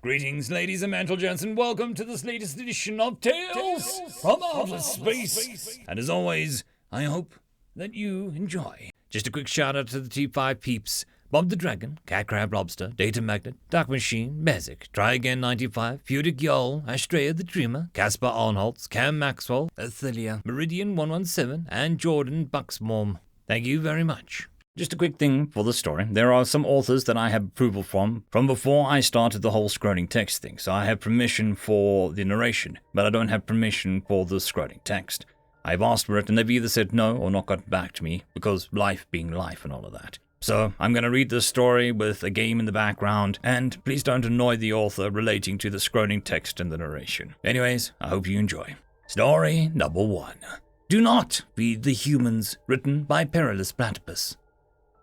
Greetings, ladies and gents, and welcome to this latest edition of Tales from Outer Space. And as always, I hope that you enjoy. Just a quick shout out to the T5 peeps: Bob the Dragon, Cat Crab Lobster, Data Magnet, Dark Machine, Bezic, Try Again 95, Pudic Yol, Astrea the Dreamer, Caspar Arnholtz, Cam Maxwell, Athelia, Meridian 117, and Jordan Bucksmorm. Thank you very much. Just a quick thing for the story. There are some authors that I have approval from before I started the whole scrolling text thing. So I have permission for the narration, but I don't have permission for the scrolling text. I've asked for it and they've either said no or not got back to me because life being life and all of that. So I'm going to read this story with a game in the background, and please don't annoy the author relating to the scrolling text and the narration. Anyways, I hope you enjoy. Story number 1. Do Not Feed the Humans, written by Perilous Platypus.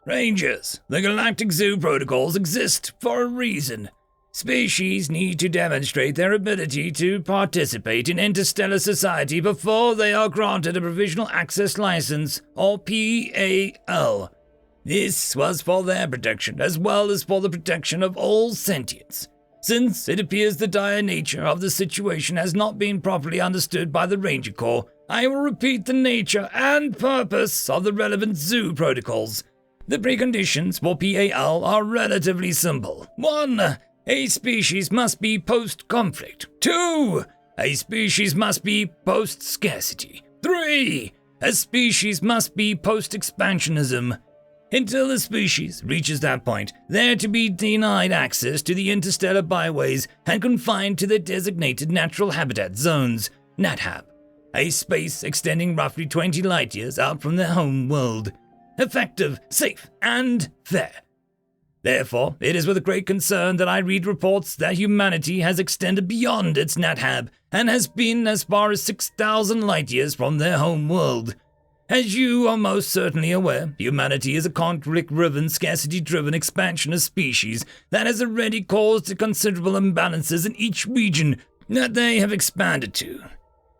Rangers, the Galactic Zoo protocols exist for a reason. Species need to demonstrate their ability to participate in interstellar society before they are granted a Provisional Access License, or PAL. This was for their protection, as well as for the protection of all sentience. Since it appears the dire nature of the situation has not been properly understood by the Ranger Corps, I will repeat the nature and purpose of the relevant zoo protocols. The preconditions for PAL are relatively simple. 1. A species must be post-conflict. 2. A species must be post-scarcity. 3. A species must be post-expansionism. Until a species reaches that point, they are to be denied access to the interstellar byways and confined to their designated natural habitat zones, NatHab, a space extending roughly 20 light-years out from their home world. Effective, safe, and fair. Therefore, it is with great concern that I read reports that humanity has extended beyond its NatHab and has been as far as 6,000 light-years from their home world. As you are most certainly aware, humanity is a conflict-driven, scarcity-driven expansionist species that has already caused considerable imbalances in each region that they have expanded to.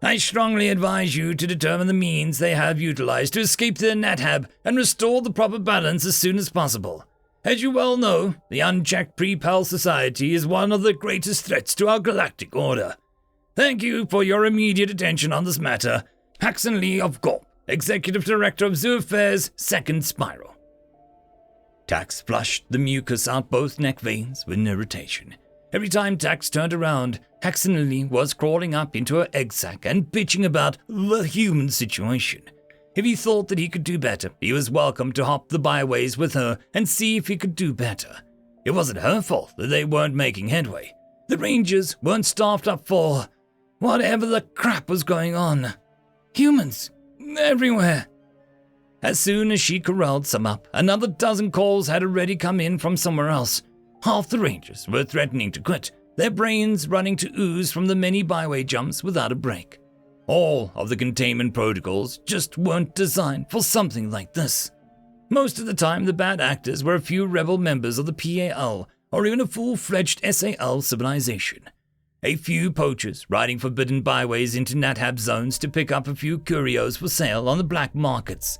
I strongly advise you to determine the means they have utilized to escape their NatHab and restore the proper balance as soon as possible. As you well know, the unchecked pre-PAL society is one of the greatest threats to our galactic order. Thank you for your immediate attention on this matter. Paxton Lee of Gorp, Executive Director of Zoo Affairs, Second Spiral. Tax flushed the mucus out both neck veins with irritation. Every time Tax turned around, Haxanili was crawling up into her egg sac and bitching about the human situation. If he thought that he could do better, he was welcome to hop the byways with her and see if he could do better. It wasn't her fault that they weren't making headway. The Rangers weren't staffed up for whatever the crap was going on. Humans everywhere. As soon as she corralled some up, another dozen calls had already come in from somewhere else. Half the Rangers were threatening to quit, their brains running to ooze from the many byway jumps without a break. All of the containment protocols just weren't designed for something like this. Most of the time, the bad actors were a few rebel members of the PAL, or even a full-fledged SAL civilization. A few poachers riding forbidden byways into NatHab zones to pick up a few curios for sale on the black markets.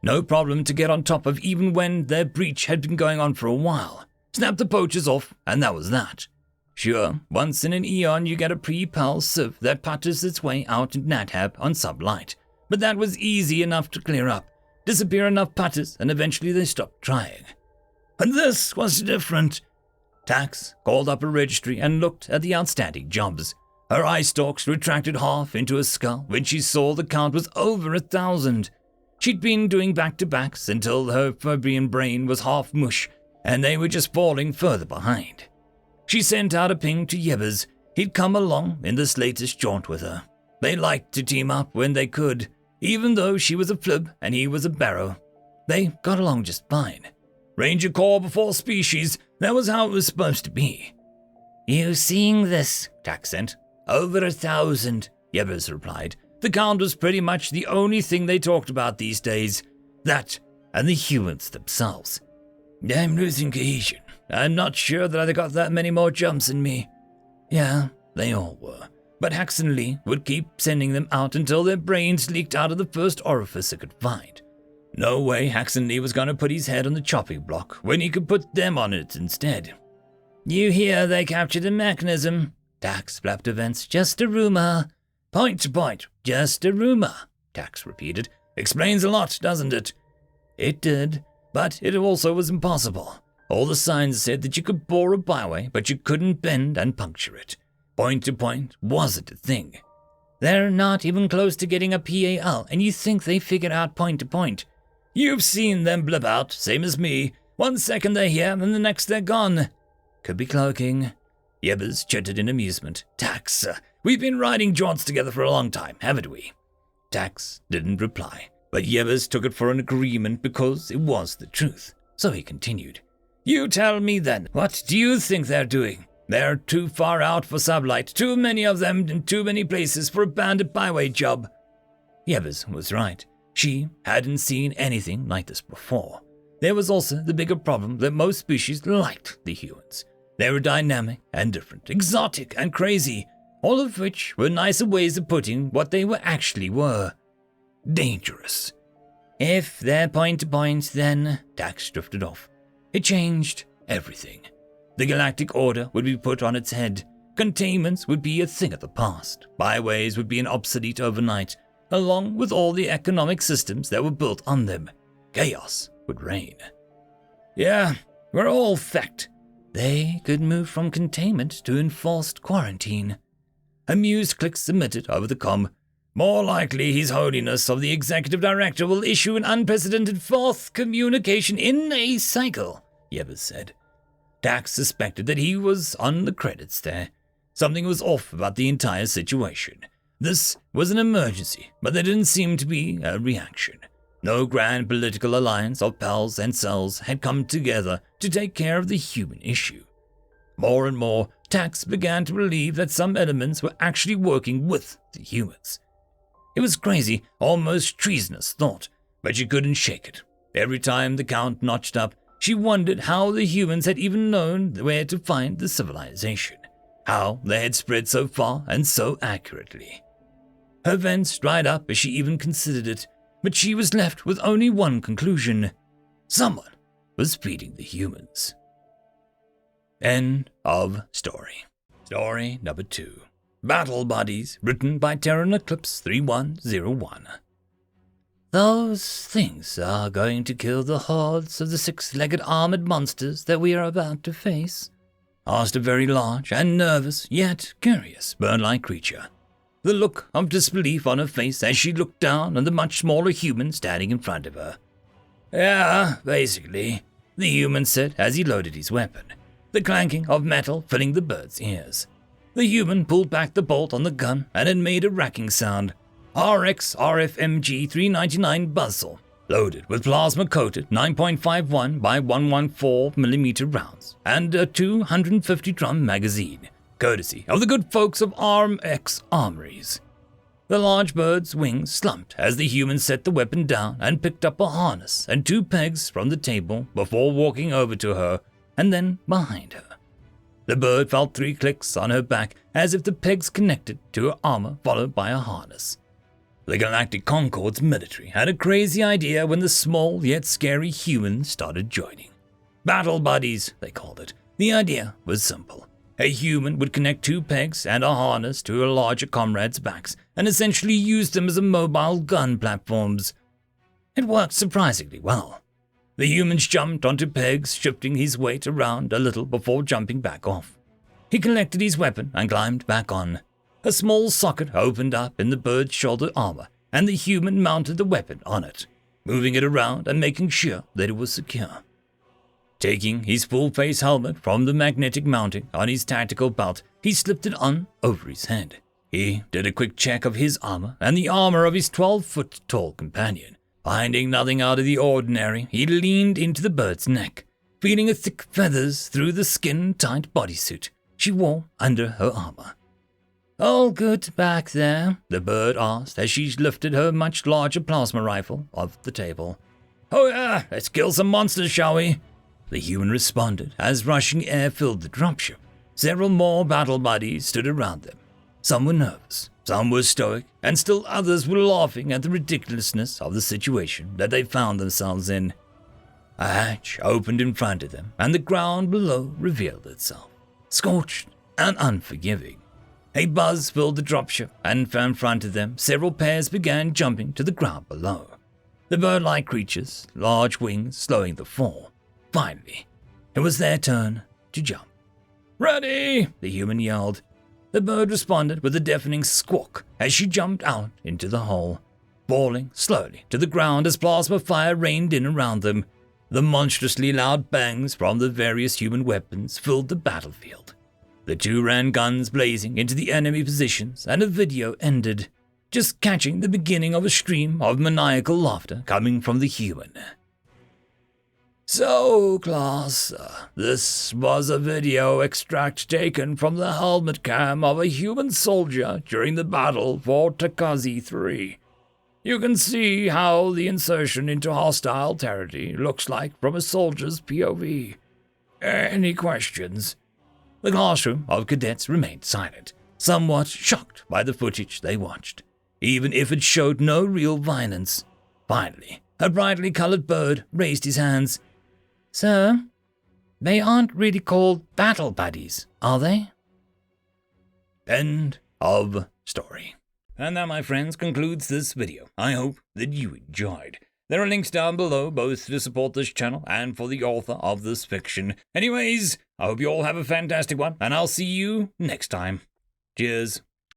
No problem to get on top of even when their breach had been going on for a while. Snap the poachers off, and that was that. Sure, once in an eon you get a pre-PAL civ that putters its way out in NatHab on sublight, but that was easy enough to clear up. Disappear enough putters, and eventually they stopped trying. But this was different. Tax called up a registry and looked at the outstanding jobs. Her eye stalks retracted half into a skull when she saw the count was over 1,000. She'd been doing back-to-backs until her Fabian brain was half mush, and they were just falling further behind. She sent out a ping to Yebbers. He'd come along in this latest jaunt with her. They liked to team up when they could, even though she was a flib and he was a barrow. They got along just fine. Ranger Corps before species, that was how it was supposed to be. You seeing this? Tax sent. Over 1,000, Yebbers replied. The count was pretty much the only thing they talked about these days. That and the humans themselves. I'm losing cohesion. I'm not sure that I got that many more jumps in me. Yeah, they all were. But Haxon Lee would keep sending them out until their brains leaked out of the first orifice it could find. No way Haxon Lee was going to put his head on the chopping block when he could put them on it instead. You hear they captured a mechanism? Dax flapped events. Just a rumor. Point to point. Just a rumor, Dax repeated. Explains a lot, doesn't it? It did, but it also was impossible. All the signs said that you could bore a byway, but you couldn't bend and puncture it. Point to point wasn't a thing. They're not even close to getting a PAL, and you think they figured out point to point. You've seen them blip out, same as me. 1 second they're here, and the next they're gone. Could be cloaking. Yebbers chittered in amusement. Dax, we've been riding jaunts together for a long time, haven't we? Dax didn't reply, but Yebbers took it for an agreement because it was the truth. So he continued. You tell me then, what do you think they're doing? They're too far out for sublight, too many of them in too many places for a bandit byway job. Yebbers was right. She hadn't seen anything like this before. There was also the bigger problem that most species liked the humans. They were dynamic and different, exotic and crazy, all of which were nicer ways of putting what they actually were. Dangerous. If they're point to point, then Dax drifted off. It changed everything. The galactic order would be put on its head. Containments would be a thing of the past. Byways would be an obsolete overnight, along with all the economic systems that were built on them. Chaos would reign. Yeah, we're all fecked. They could move from containment to enforced quarantine. Amused clicks emitted over the comm. More likely His Holiness of the Executive Director will issue an unprecedented fourth communication in a cycle, Yebbers said. Dax suspected that he was on the credits there. Something was off about the entire situation. This was an emergency, but there didn't seem to be a reaction. No grand political alliance of pals and cells had come together to take care of the human issue. More and more, Dax began to believe that some elements were actually working with the humans. It was crazy, almost treasonous thought, but she couldn't shake it. Every time the count notched up, she wondered how the humans had even known where to find the civilization, how they had spread so far and so accurately. Her vents dried up as she even considered it, but she was left with only one conclusion. Someone was feeding the humans. End of story. Story number 2. Battle Buddies, written by Terran Eclipse 3101. Those things are going to kill the hordes of the 6-legged armored monsters that we are about to face? Asked a very large and nervous, yet curious, bird-like creature. The look of disbelief on her face as she looked down on the much smaller human standing in front of her. Yeah, basically, the human said as he loaded his weapon, the clanking of metal filling the bird's ears. The human pulled back the bolt on the gun and it made a racking sound. RX RFMG 399 buzzsaw, loaded with plasma-coated 9.51 by 114mm rounds and a 250-drum magazine, courtesy of the good folks of RX Armories. The large bird's wings slumped as the human set the weapon down and picked up a harness and 2 pegs from the table before walking over to her and then behind her. The bird felt 3 clicks on her back as if the pegs connected to her armor followed by a harness. The Galactic Concord's military had a crazy idea when the small yet scary humans started joining. Battle Buddies, they called it. The idea was simple. A human would connect 2 pegs and a harness to her larger comrades' backs and essentially use them as mobile gun platforms. It worked surprisingly well. The humans jumped onto pegs, shifting his weight around a little before jumping back off. He collected his weapon and climbed back on. A small socket opened up in the bird's shoulder armor, and the human mounted the weapon on it, moving it around and making sure that it was secure. Taking his full-face helmet from the magnetic mounting on his tactical belt, he slipped it on over his head. He did a quick check of his armor and the armor of his 12-foot-tall companion. Finding nothing out of the ordinary, he leaned into the bird's neck, feeling the thick feathers through the skin-tight bodysuit she wore under her armor. All good back there? The bird asked as she lifted her much larger plasma rifle off the table. Oh yeah, let's kill some monsters, shall we? The human responded as rushing air filled the dropship. Several more battle buddies stood around them. Some were nervous, some were stoic, and still others were laughing at the ridiculousness of the situation that they found themselves in. A hatch opened in front of them, and the ground below revealed itself. scorched and unforgiving. A buzz filled the dropship, and in front of them, several pairs began jumping to the ground below. The bird-like creatures, large wings slowing the fall. Finally, it was their turn to jump. "Ready!" the human yelled. The bird responded with a deafening squawk as she jumped out into the hole, falling slowly to the ground as plasma fire rained in around them. The monstrously loud bangs from the various human weapons filled the battlefield. The two ran guns blazing into the enemy positions, and the video ended, just catching the beginning of a stream of maniacal laughter coming from the human. So, class, this was a video extract taken from the helmet cam of a human soldier during the battle for Takazi 3. You can see how the insertion into hostile territory looks like from a soldier's POV. Any questions? The classroom of cadets remained silent, somewhat shocked by the footage they watched, even if it showed no real violence. Finally, a brightly colored bird raised his hands. "Sir, they aren't really called battle buddies, are they?" End of story. And that, my friends, concludes this video. I hope that you enjoyed. There are links down below, both to support this channel and for the author of this fiction. Anyways, I hope you all have a fantastic one, and I'll see you next time. Cheers.